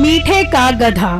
मीठे का गधा।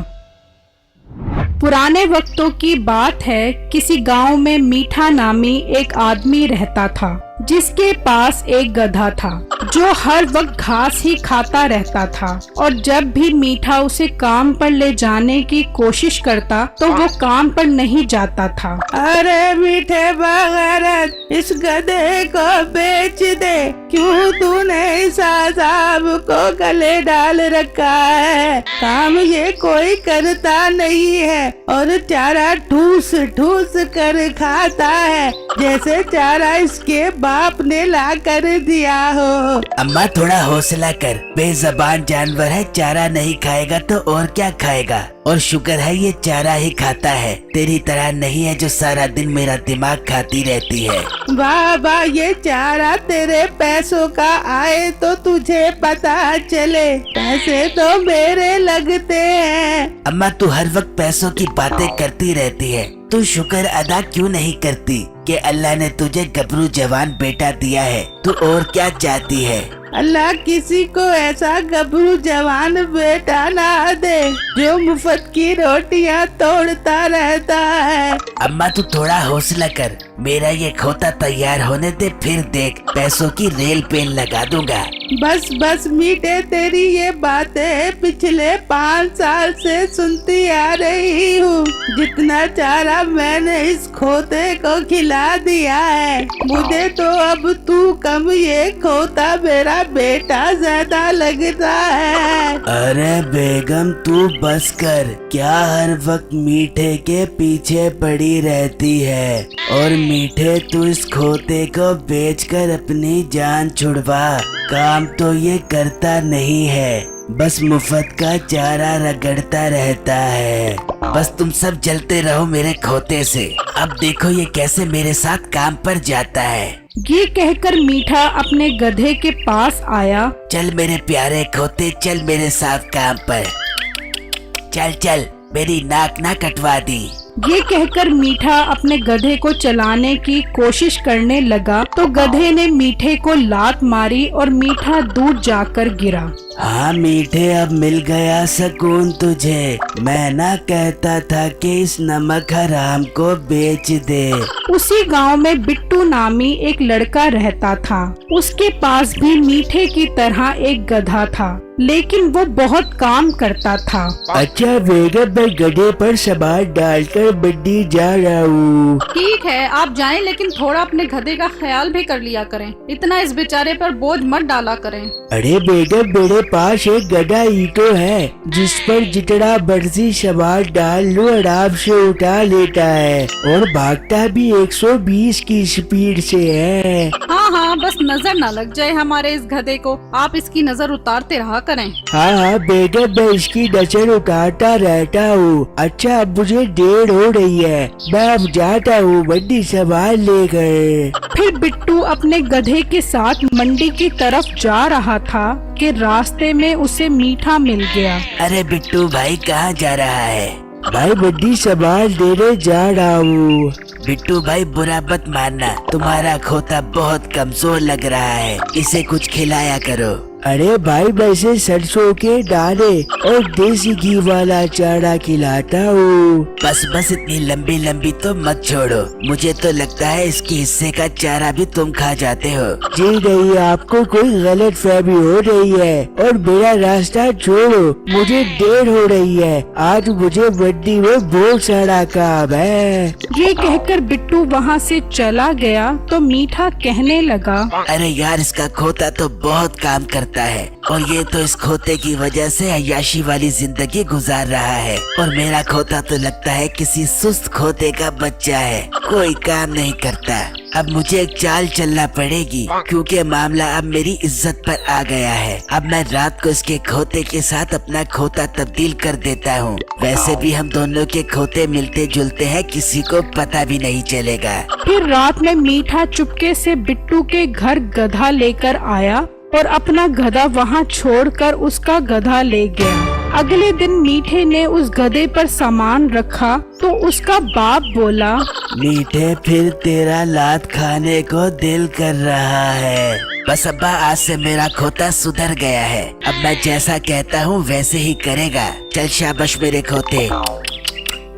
पुराने वक्तों की बात है, किसी गांव में मीठा नामी एक आदमी रहता था, जिसके पास एक गधा था जो हर वक्त घास ही खाता रहता था। और जब भी मीठा उसे काम पर ले जाने की कोशिश करता तो वो काम पर नहीं जाता था। अरे मीठे बगैरत, इस गधे को बेच दे। क्यों तूने इस साहब को गले डाल रखा है? काम ये कोई करता नहीं है और चारा ठूस ठूस कर खाता है, जैसे चारा इसके बाप ने ला कर दिया हो। अम्मा थोड़ा हौसला कर, बेज़बान जानवर है, चारा नहीं खाएगा तो और क्या खाएगा। और शुक्र है ये चारा ही खाता है, तेरी तरह नहीं है जो सारा दिन मेरा दिमाग खाती रहती है। वाह वाह, ये चारा तेरे पैसों का आए तो तुझे पता चले, पैसे तो मेरे लगते हैं। अम्मा तू हर वक्त पैसों की बातें करती रहती है, तू शुक्र अदा क्यों नहीं करती कि अल्लाह ने तुझे गबरू जवान बेटा दिया है। तू और क्या चाहती है? अल्लाह किसी को ऐसा गबरू जवान बेटा ना दे जो मुफ्त की रोटियां तोड़ता रहता है। अम्मा तू थोड़ा हौसला कर, मेरा ये खोता तैयार होने दे, फिर देख पैसों की रेल पेन लगा दूंगा। बस बस मीठे, तेरी ये बातें पिछले 5 साल से सुनती आ रही हूँ। जितना चारा मैंने इस खोते को खिला दिया है, मुझे तो अब तू कम, ये खोता मेरा बेटा ज्यादा लगता है। अरे बेगम तू बस कर, क्या हर वक्त मीठे के पीछे पड़ी रहती है? और मीठे तू इस खोते को बेचकर अपनी जान छुड़वा। काम तो ये करता नहीं है, बस मुफ्त का चारा रगड़ता रहता है। बस तुम सब जलते रहो मेरे खोते से। अब देखो ये कैसे मेरे साथ काम पर जाता है। ये कहकर मीठा अपने गधे के पास आया। चल मेरे प्यारे खोते, चल मेरे साथ काम पर। चल चल, मेरी नाक ना कटवा दी। ये कहकर मीठा अपने गधे को चलाने की कोशिश करने लगा तो गधे ने मीठे को लात मारी और मीठा दूर जाकर गिरा। हाँ मीठे, अब मिल गया सुकून तुझे। मैं ना कहता था कि इस नमक हराम को बेच दे। उसी गांव में बिट्टू नामी एक लड़का रहता था। उसके पास भी मीठे की तरह एक गधा था, लेकिन वो बहुत काम करता था। अच्छा बेगम, मैं गधे पर सामान डालकर मंडी जा रहा हूँ। ठीक है आप जाएं, लेकिन थोड़ा अपने गधे का ख्याल भी कर लिया करें। इतना इस बेचारे पर बोझ मत डाला करें। अरे बेगम, मेरे पास एक गधा ही तो है जिस पर जितना मर्जी सामान डाल लो आराम से उठा लेता है और भागता भी 120 की स्पीड से है। हाँ बस नजर न लग जाए हमारे इस गधे को, आप इसकी नजर उतारते रहा करें। हाँ बेगम, मैं इसकी नजर उतारता रहता हूँ। अच्छा अब मुझे देर हो रही है, मैं अब जाता हूँ मंडी सामान लेकर। फिर बिट्टू अपने गधे के साथ मंडी की तरफ जा रहा था कि रास्ते में उसे मीठा मिल गया। अरे बिट्टू भाई कहाँ जा रहा है? भाई मंडी सामान लेने जा रहा हूँ। बिट्टू भाई बुरा मत मानना, तुम्हारा खोता बहुत कमजोर लग रहा है, इसे कुछ खिलाया करो। अरे भाई, वैसे सरसों के दाने और देसी घी वाला चारा खिलाता हूँ। बस बस इतनी लंबी लंबी तो मत छोड़ो, मुझे तो लगता है इसके हिस्से का चारा भी तुम खा जाते हो। जी नहीं, आपको कोई गलत फहमी हो रही है और मेरा रास्ता छोड़ो, मुझे देर हो रही है। आज मुझे मंडी में बहुत सारा काम है। ये कहकर बिट्टू वहाँ से चला गया तो मीठा कहने लगा, अरे यार, इसका खोता तो बहुत काम करता है और ये तो इस खोते की वजह से अय्याशी वाली जिंदगी गुजार रहा है। और मेरा खोता तो लगता है किसी सुस्त खोते का बच्चा है, कोई काम नहीं करता। अब मुझे एक चाल चलना पड़ेगी क्योंकि मामला अब मेरी इज्जत पर आ गया है। अब मैं रात को इसके खोते के साथ अपना खोता तब्दील कर देता हूँ। वैसे भी हम दोनों के खोते मिलते जुलते हैं, किसी को पता भी नहीं चलेगा। फिर रात में मीठा चुपके से बिट्टू के घर गधा लेकर आया और अपना गधा वहाँ छोड़कर उसका गधा ले गया। अगले दिन मीठे ने उस गधे पर सामान रखा तो उसका बाप बोला, मीठे, फिर तेरा लात खाने को दिल कर रहा है। बस अब्बा आज से मेरा खोता सुधर गया है। अब मैं जैसा कहता हूँ वैसे ही करेगा। चल शाबाश मेरे खोते,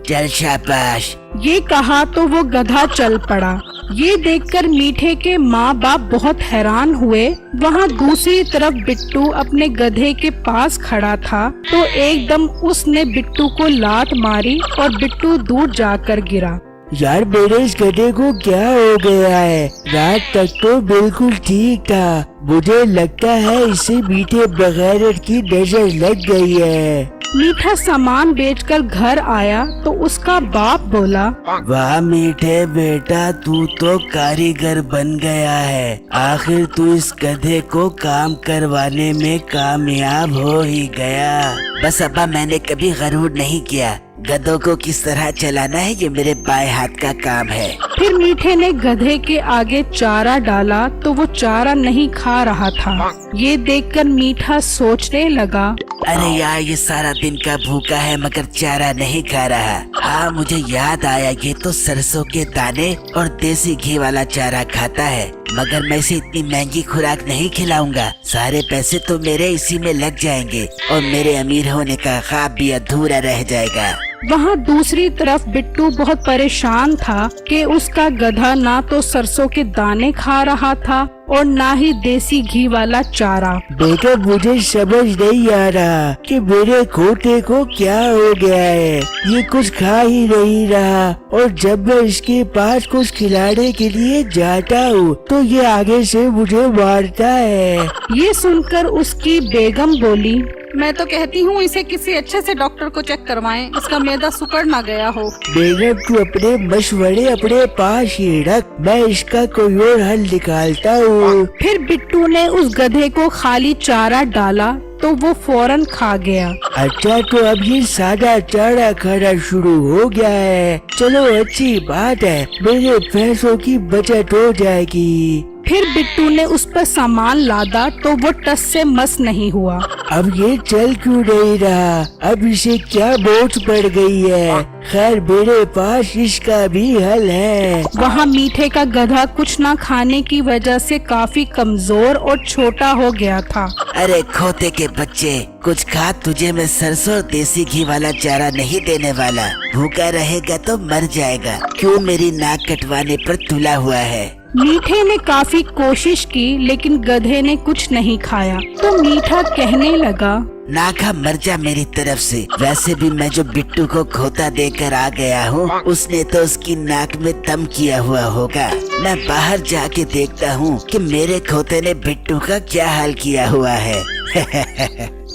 चल शाबाश। ये कहा तो वो गधा चल पड़ा। ये देखकर मीठे के माँ बाप बहुत हैरान हुए। वहाँ दूसरी तरफ बिट्टू अपने गधे के पास खड़ा था तो एकदम उसने बिट्टू को लात मारी और बिट्टू दूर जाकर गिरा। यार मेरे इस गधे को क्या हो गया है? रात तक तो बिल्कुल ठीक था। मुझे लगता है इसे मीठे बगैरत की नजर लग गई है। मीठा सामान बेचकर घर आया तो उसका बाप बोला, वाह मीठे बेटा, तू तो कारीगर बन गया है। आखिर तू इस गधे को काम करवाने में कामयाब हो ही गया। बस अब्बा मैंने कभी गरूर नहीं किया। गधों को किस तरह चलाना है ये मेरे बाएं हाथ का काम है। फिर मीठे ने गधे के आगे चारा डाला तो वो चारा नहीं खा रहा था। ये देखकर मीठा सोचने लगा, अरे यार ये सारा दिन का भूखा है मगर चारा नहीं खा रहा। हाँ मुझे याद आया, ये तो सरसों के दाने और देसी घी वाला चारा खाता है। मगर मैं इसे इतनी महंगी खुराक नहीं खिलाऊंगा। सारे पैसे तो मेरे इसी में लग जाएंगे और मेरे अमीर होने का ख्वाब भी अधूरा रह जाएगा। वहाँ दूसरी तरफ बिट्टू बहुत परेशान था कि उसका गधा ना तो सरसों के दाने खा रहा था और ना ही देसी घी वाला चारा। बेटा मुझे समझ नहीं आ रहा कि मेरे खोते को क्या हो गया है। ये कुछ खा ही नहीं रहा और जब मैं इसके पास कुछ खिलाने के लिए जाता हूँ तो ये आगे से मुझे मारता है। ये सुनकर उसकी बेगम बोली, मैं तो कहती हूँ इसे किसी अच्छे से डॉक्टर को चेक करवाएं, इसका मैदा सुकड़ ना गया हो। बेगम तू अपने मशवरे अपने पास ही रख, मैं इसका कोई और हल निकालता हूँ। फिर बिट्टू ने उस गधे को खाली चारा डाला तो वो फौरन खा गया। अच्छा तो अब ये सादा चारा खाना शुरू हो गया है। चलो अच्छी बात है, मेरे पैसों की बचत हो जाएगी। फिर बिट्टू ने उस पर सामान लादा तो वो टस से मस नहीं हुआ। अब ये चल क्यों नहीं रहा? अब इसे क्या बोझ पड़ गई है? खैर मेरे पास इसका भी हल है। वहाँ मीठे का गधा कुछ ना खाने की वजह से काफी कमजोर और छोटा हो गया था। अरे खोते के बच्चे, कुछ खा, तुझे मैं सरसों और देसी घी वाला चारा नहीं देने वाला। भूखा रहेगा तो मर जाएगा। क्यों मेरी नाक कटवाने पर तुला हुआ है? मीठे ने काफी कोशिश की लेकिन गधे ने कुछ नहीं खाया तो मीठा कहने लगा, ना खा मर जा मेरी तरफ से। वैसे भी मैं जो बिट्टू को खोता देकर आ गया हूँ उसने तो उसकी नाक में दम किया हुआ होगा। मैं बाहर जाके देखता हूँ कि मेरे खोते ने बिट्टू का क्या हाल किया हुआ है।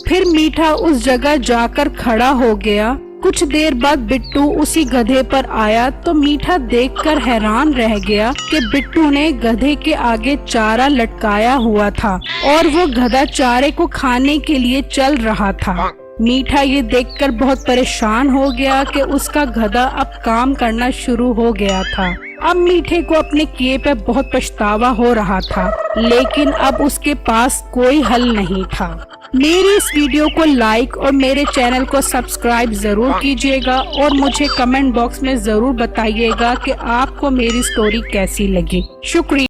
फिर मीठा उस जगह जाकर खड़ा हो गया। कुछ देर बाद बिट्टू उसी गधे पर आया तो मीठा देखकर हैरान रह गया कि बिट्टू ने गधे के आगे चारा लटकाया हुआ था और वो गधा चारे को खाने के लिए चल रहा था। मीठा ये देखकर बहुत परेशान हो गया कि उसका गधा अब काम करना शुरू हो गया था। अब मीठे को अपने किए पे बहुत पछतावा हो रहा था लेकिन अब उसके पास कोई हल नहीं था। मेरी इस वीडियो को लाइक और मेरे चैनल को सब्सक्राइब जरूर कीजिएगा और मुझे कमेंट बॉक्स में जरूर बताइएगा कि आपको मेरी स्टोरी कैसी लगी। शुक्रिया।